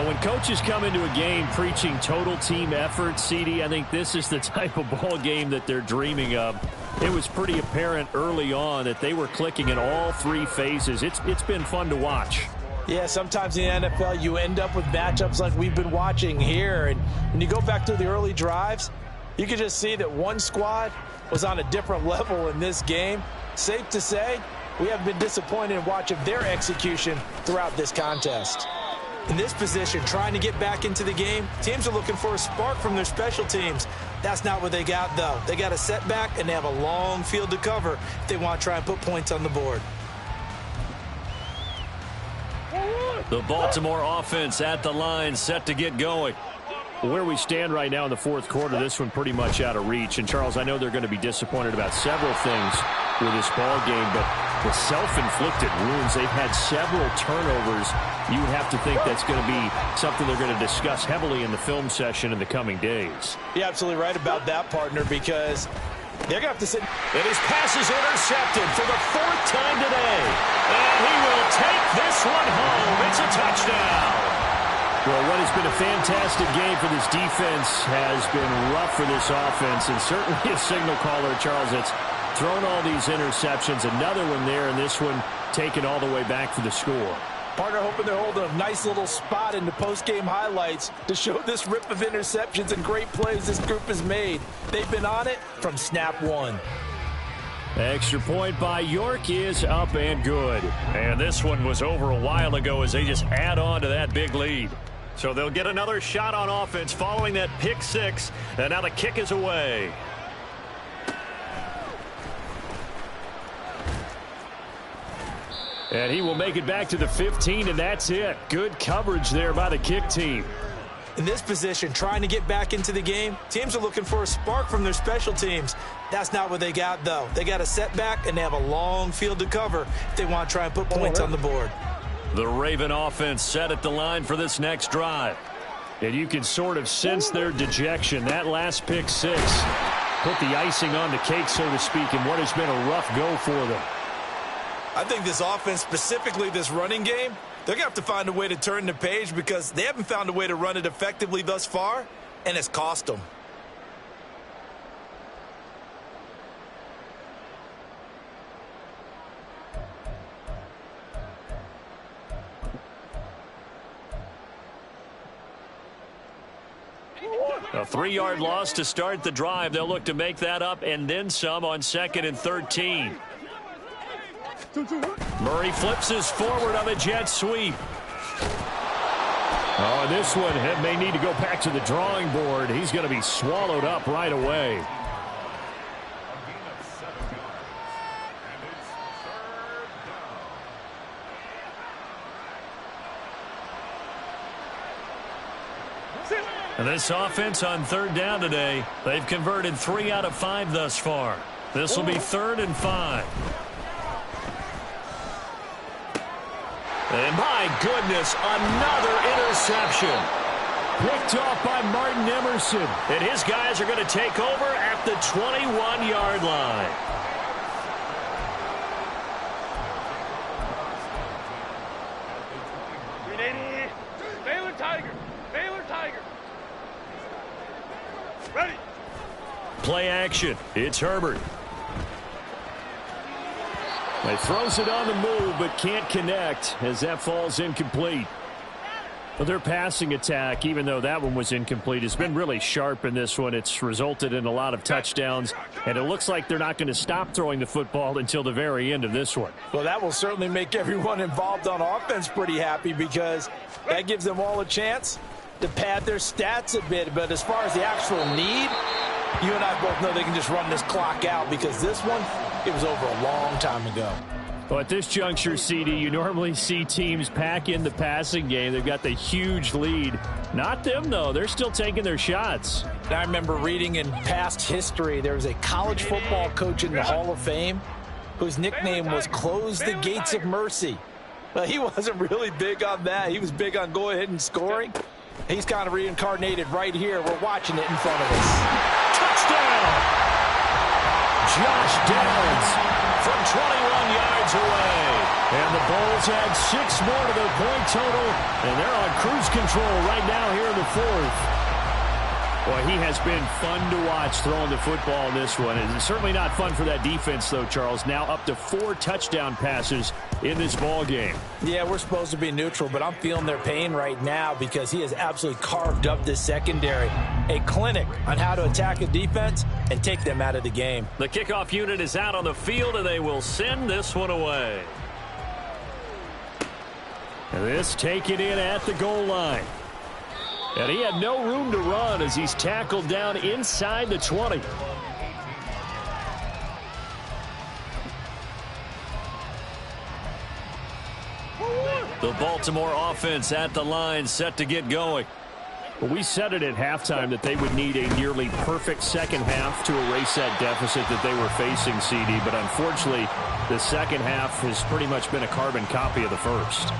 When coaches come into a game preaching total team effort, CD, I think this is the type of ball game that they're dreaming of. It was pretty apparent early on that they were clicking in all 3 phases. It's been fun to watch. Yeah, sometimes in the NFL you end up with matchups like we've been watching here. And when you go back to the early drives, you can just see that one squad was on a different level in this game. Safe to say, we have been disappointed in watching their execution throughout this contest. In this position, trying to get back into the game, teams are looking for a spark from their special teams. That's not what they got, though. They got a setback, and they have a long field to cover if they want to try and put points on the board. The Baltimore offense at the line, set to get going. Where we stand right now in the fourth quarter, this one pretty much out of reach. And, Charles, I know they're going to be disappointed about several things with this ball game, but the self-inflicted wounds, they've had several turnovers. You have to think that's going to be something they're going to discuss heavily in the film session in the coming days. You're absolutely right about that, partner, because they're going to have to sit. And his pass is intercepted for the fourth time today. And he will take this one home. It's a touchdown. Well, what has been a fantastic game for this defense has been rough for this offense, and certainly a signal caller, Charles, that's thrown all these interceptions. Another one there, and this one taken all the way back for the score. Partner hoping they're holding a nice little spot in the post-game highlights to show this rip of interceptions and great plays this group has made. They've been on it from snap one. Extra point by York is up and good. And this one was over a while ago as they just add on to that big lead. So they'll get another shot on offense following that pick six. And now the kick is away. And he will make it back to the 15, and that's it. Good coverage there by the kick team. In this position, trying to get back into the game, teams are looking for a spark from their special teams. That's not what they got, though. They got a setback, and they have a long field to cover if they want to try and put points on the board. The Raven offense set at the line for this next drive. And you can sort of sense their dejection. That last pick six put the icing on the cake, so to speak, in what has been a rough go for them. I think this offense, specifically this running game, they're going to have to find a way to turn the page because they haven't found a way to run it effectively thus far, and it's cost them. A 3-yard loss to start the drive. They'll look to make that up and then some on 2nd and 13. Murray flips his forward on a jet sweep. Oh, this one may need to go back to the drawing board. He's going to be swallowed up right away. And this offense on 3rd down today, they've converted 3 out of 5 thus far. This will be 3rd and 5. And my goodness, another interception. Picked off by Martin Emerson. And his guys are going to take over at the 21-yard line. Baylor Tiger. Baylor Tiger. Ready. Play action. It's Herbert. He throws it on the move, but can't connect as that falls incomplete. But their passing attack, even though that one was incomplete, has been really sharp in this one. It's resulted in a lot of touchdowns, and it looks like they're not going to stop throwing the football until the very end of this one. Well, that will certainly make everyone involved on offense pretty happy because that gives them all a chance to pad their stats a bit. But as far as the actual need, you and I both know they can just run this clock out because this one, it was over a long time ago. Well, at this juncture, CD, you normally see teams pack in the passing game. They've got the huge lead. Not them, though. They're still taking their shots. I remember reading in past history, there was a college football coach in the Hall of Fame whose nickname was Close the Gates of Mercy. Well, he wasn't really big on that. He was big on go ahead and scoring. He's kind of reincarnated right here. We're watching it in front of us. Touchdown! Josh Downs from 21 yards away. And the Bulls add 6 more to their point total, and they're on cruise control right now here in the 4th. Boy, he has been fun to watch throwing the football in this one. It's certainly not fun for that defense, though, Charles. Now up to 4 touchdown passes in this ball game. Yeah, we're supposed to be neutral, but I'm feeling their pain right now because he has absolutely carved up this secondary. A clinic on how to attack a defense and take them out of the game. The kickoff unit is out on the field, and they will send this one away. This taken in at the goal line. And he had no room to run as he's tackled down inside the 20. The Baltimore offense at the line, set to get going. Well, we said it at halftime that they would need a nearly perfect second half to erase that deficit that they were facing, CD. But unfortunately, the second half has pretty much been a carbon copy of the first.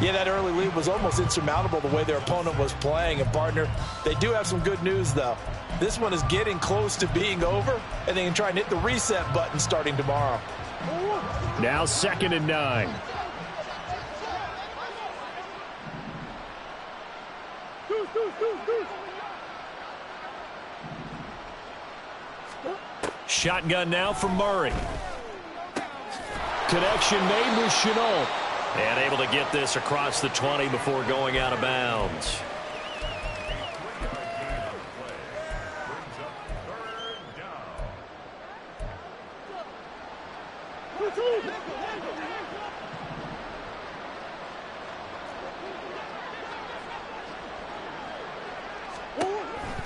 Yeah, that early lead was almost insurmountable the way their opponent was playing. And, partner, they do have some good news, though. This one is getting close to being over, and they can try and hit the reset button starting tomorrow. Now 2nd and 9. Shotgun now from Murray. Connection made with Shenault. And able to get this across the 20 before going out of bounds.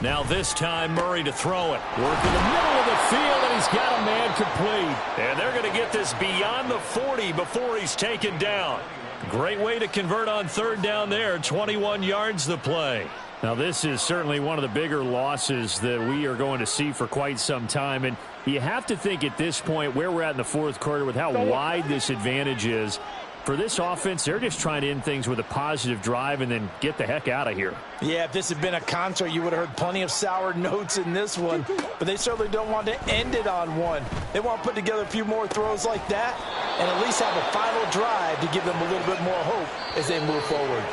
Now this time Murray to throw it. Work in the middle of the field, and he's got a man complete. And they're going to get this beyond the 40 before he's taken down. Great way to convert on 3rd down there. 21 yards the play. Now this is certainly one of the bigger losses that we are going to see for quite some time. And you have to think at this point where we're at in the 4th quarter with how wide this advantage is. For this offense, they're just trying to end things with a positive drive and then get the heck out of here. Yeah, if this had been a concert, you would have heard plenty of sour notes in this one. But they certainly don't want to end it on one. They want to put together a few more throws like that and at least have a final drive to give them a little bit more hope as they move forward.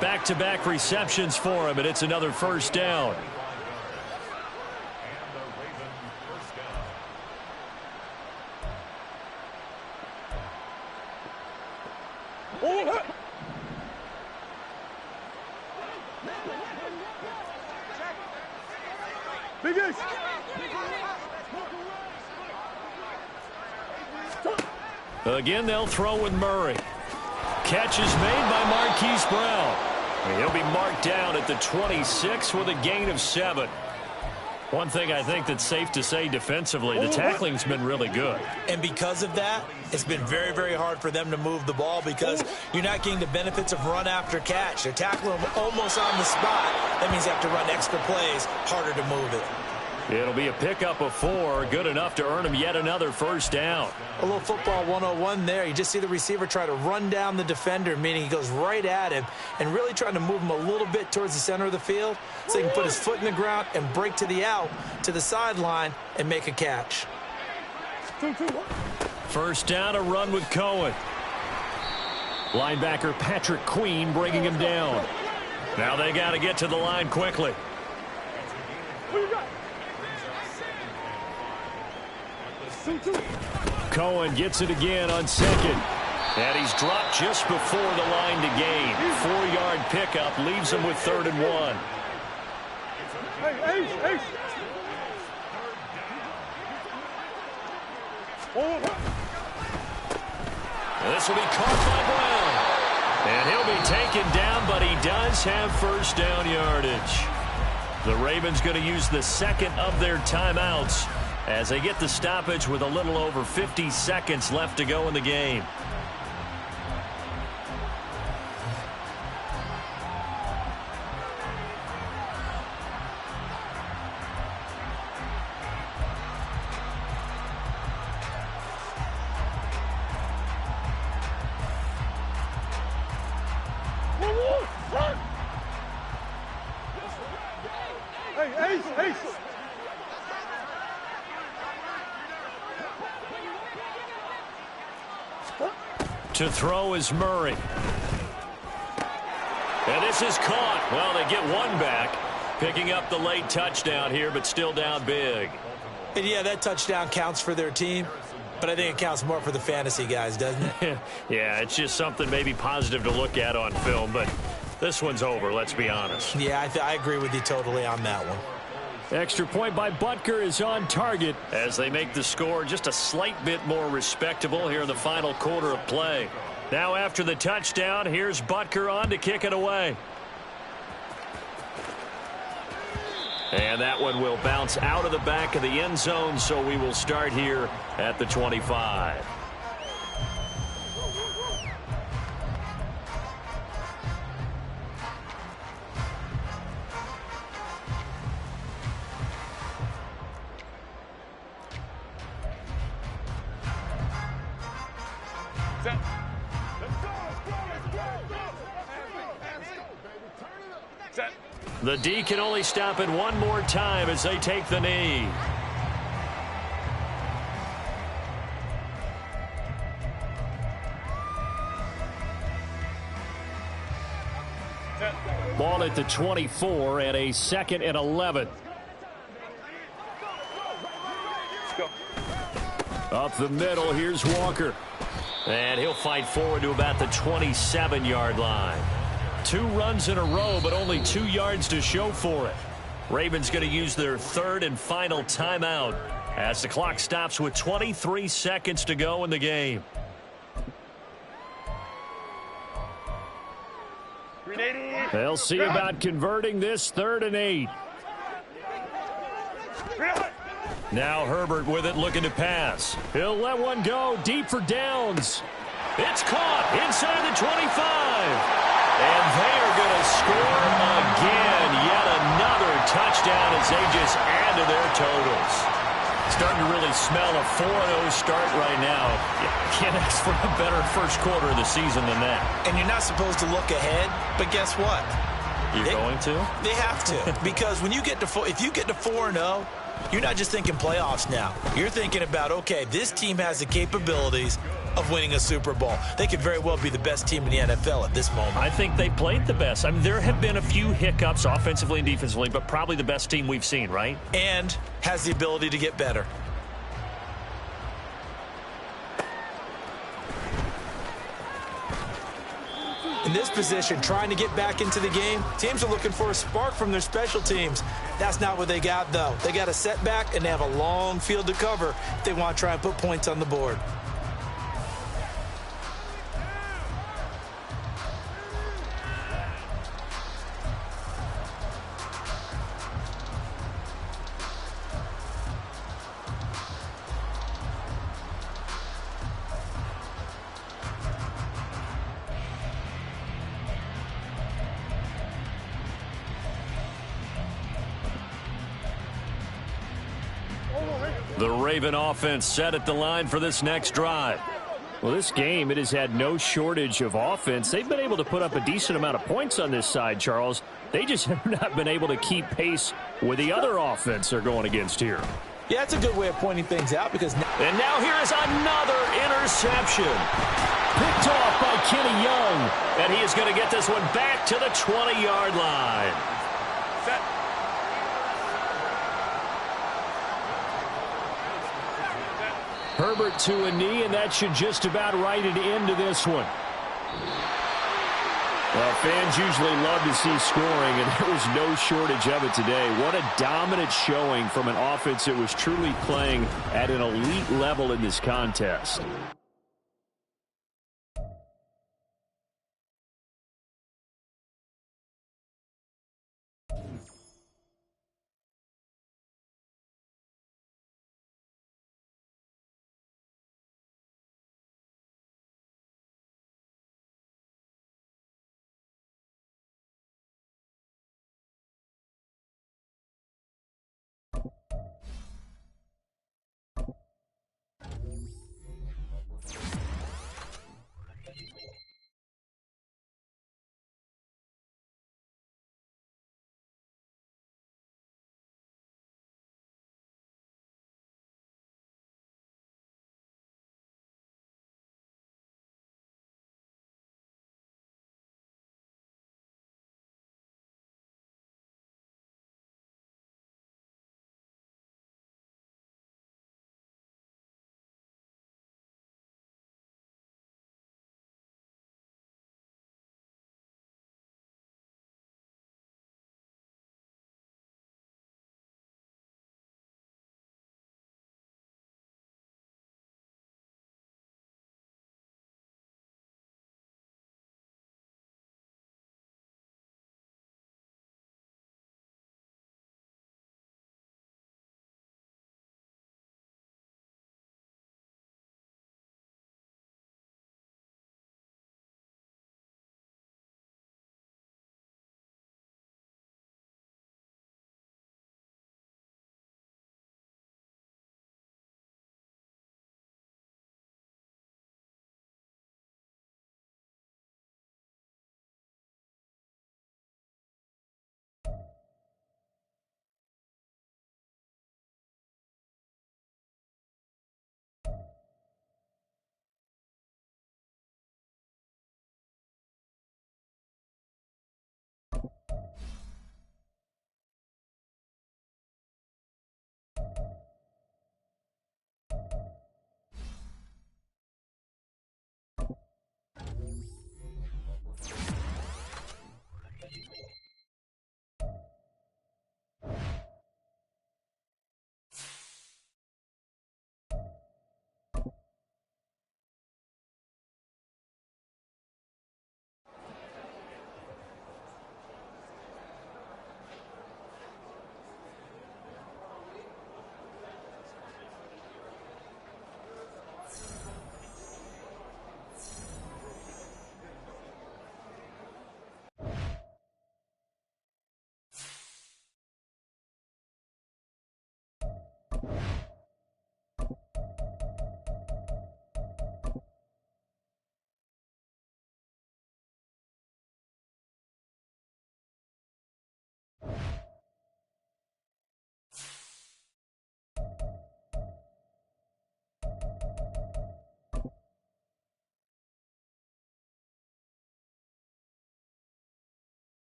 Back-to-back receptions for him, and it's another 1st down. Again, they'll throw with Murray. Catch is made by Marquise Brown. And he'll be marked down at the 26 with a gain of 7. One thing I think that's safe to say defensively, the tackling's been really good. And because of that, it's been very, very hard for them to move the ball because you're not getting the benefits of run after catch. They're tackling them almost on the spot. That means they have to run extra plays, harder to move it. It'll be a pickup of 4, good enough to earn him yet another 1st down. A little football 101 there. You just see the receiver try to run down the defender, meaning he goes right at him and really trying to move him a little bit towards the center of the field so he can put his foot in the ground and break to the out, to the sideline, and make a catch. 1st down, a run with Cohen. Linebacker Patrick Queen bringing him down. Now they got to get to the line quickly. Cohen gets it again on 2nd. And he's dropped just before the line to gain. 4-yard pickup leaves him with 3rd and 1. This will be caught by Brown. And he'll be taken down, but he does have 1st down yardage. The Ravens going to use the 2nd of their timeouts as they get the stoppage with a little over 50 seconds left to go in the game. To throw is Murray. And this is caught. Well, they get one back. Picking up the late touchdown here, but still down big. And yeah, that touchdown counts for their team, but I think it counts more for the fantasy guys, doesn't it? Yeah, it's just something maybe positive to look at on film, but this one's over, let's be honest. Yeah, I agree with you totally on that one. Extra point by Butker is on target as they make the score just a slight bit more respectable here in the final quarter of play. Now after the touchdown, here's Butker on to kick it away. And that one will bounce out of the back of the end zone, so we will start here at the 25. The D can only stop it one more time as they take the knee. Ball at the 24 and a 2nd and 11. Up the middle, here's Walker. And he'll fight forward to about the 27-yard line. 2 runs in a row, but only 2 yards to show for it. Ravens going to use their 3rd and final timeout as the clock stops with 23 seconds to go in the game. They'll see about converting this 3rd and 8. Now Herbert with it, looking to pass. He'll let one go deep for Downs. It's caught inside the 25. And they are going to score again. Yet another touchdown as they just add to their totals. Starting to really smell a 4-0 start right now. You can't ask for a better first quarter of the season than that. And you're not supposed to look ahead, but guess what? You're going to? They have to. Because when you get to if you get to 4-0, you're not just thinking playoffs now. You're thinking about, okay, this team has the capabilities of winning a Super Bowl. They could very well be the best team in the NFL at this moment. I think they played the best. I mean, there have been a few hiccups offensively and defensively, but probably the best team we've seen, right? And has the ability to get better. In this position, trying to get back into the game, teams are looking for a spark from their special teams. That's not what they got, though. They got a setback, and they have a long field to cover if they want to try and put points on the board. The Raven offense set at the line for this next drive. Well, this game, it has had no shortage of offense. They've been able to put up a decent amount of points on this side, Charles. They just have not been able to keep pace with the other offense they're going against here. Yeah, that's a good way of pointing things out because... And now here is another interception. Picked off by Kenny Young. And he is going to get this one back to the 20-yard line. Set. Herbert to a knee, and that should just about write it into this one. Well, fans usually love to see scoring, and there was no shortage of it today. What a dominant showing from an offense that was truly playing at an elite level in this contest.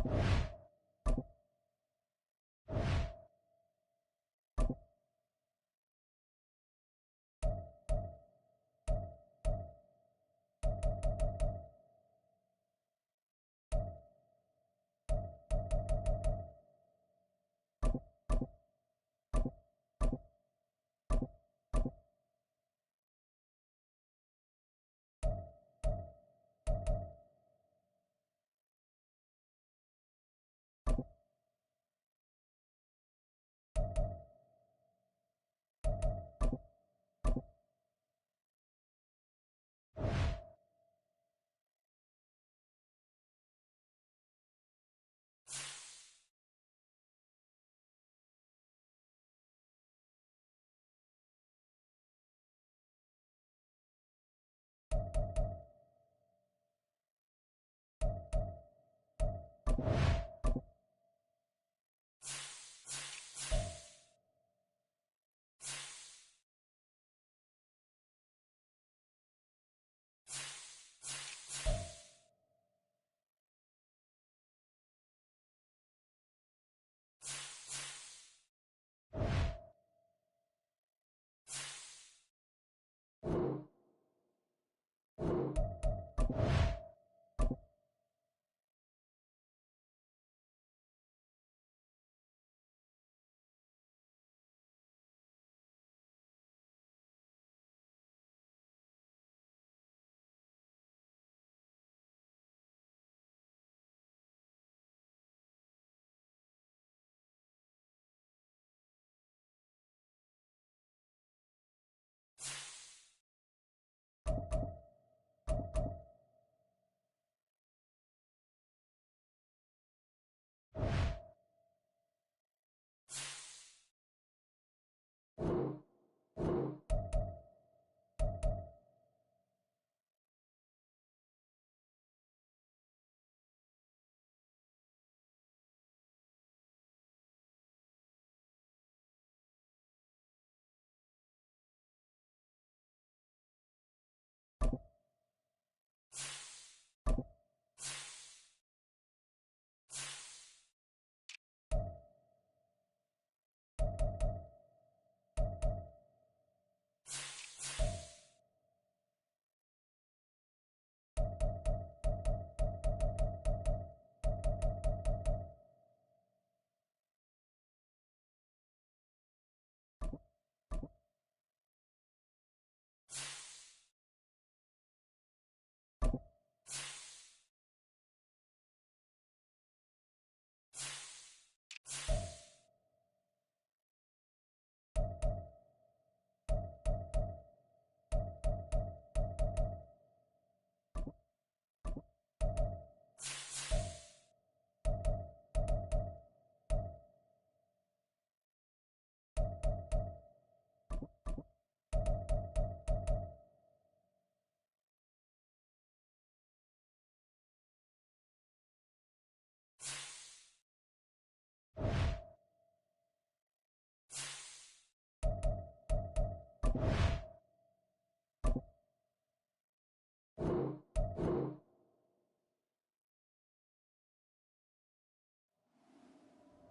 it.